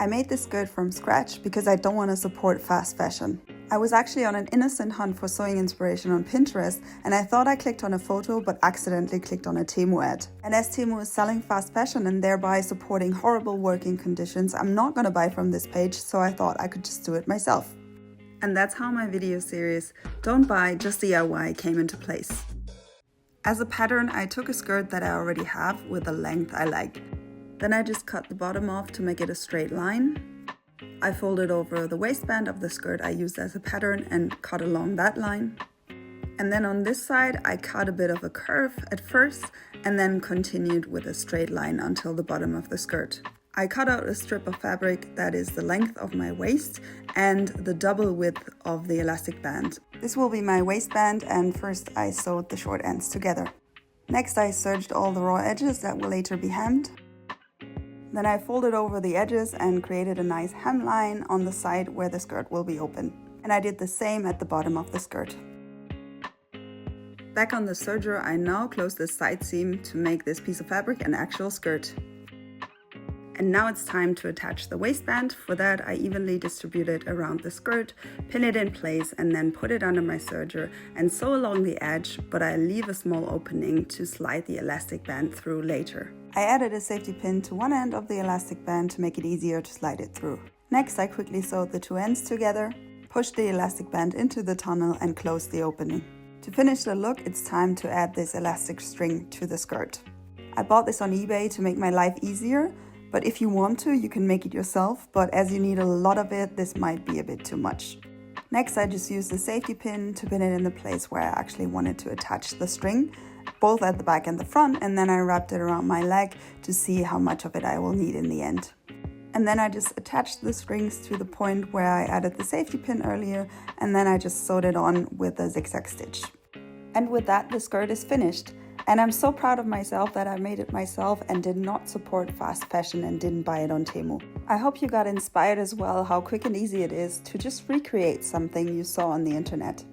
I made this skirt from scratch because I don't want to support fast fashion. I was actually on an innocent hunt for sewing inspiration on Pinterest, and I thought I clicked on a photo but accidentally clicked on a Temu ad. And as Temu is selling fast fashion and thereby supporting horrible working conditions, I'm not gonna buy from this page, so I thought I could just do it myself. And that's how my video series Don't Buy, Just DIY came into place. As a pattern, I took a skirt that I already have with a length I like. Then I just cut the bottom off to make it a straight line. I folded over the waistband of the skirt I used as a pattern and cut along that line. And then on this side, I cut a bit of a curve at first and then continued with a straight line until the bottom of the skirt. I cut out a strip of fabric that is the length of my waist and the double width of the elastic band. This will be my waistband, and first I sewed the short ends together. Next I serged all the raw edges that will later be hemmed. Then I folded over the edges and created a nice hemline on the side where the skirt will be open. And I did the same at the bottom of the skirt. Back on the serger, I now close the side seam to make this piece of fabric an actual skirt. And now it's time to attach the waistband. For that, I evenly distribute it around the skirt, pin it in place, and then put it under my serger and sew along the edge, but I leave a small opening to slide the elastic band through later. I added a safety pin to one end of the elastic band to make it easier to slide it through. Next, I quickly sewed the two ends together, pushed the elastic band into the tunnel and closed the opening. To finish the look, it's time to add this elastic string to the skirt. I bought this on eBay to make my life easier, but if you want to, you can make it yourself, but as you need a lot of it, this might be a bit too much. Next, I just used the safety pin to pin it in the place where I actually wanted to attach the string, both at the back and the front, and then I wrapped it around my leg to see how much of it I will need in the end. And then I just attached the strings to the point where I added the safety pin earlier, and then I just sewed it on with a zigzag stitch. And with that, the skirt is finished. And I'm so proud of myself that I made it myself and did not support fast fashion and didn't buy it on Temu. I hope you got inspired as well how quick and easy it is to just recreate something you saw on the internet.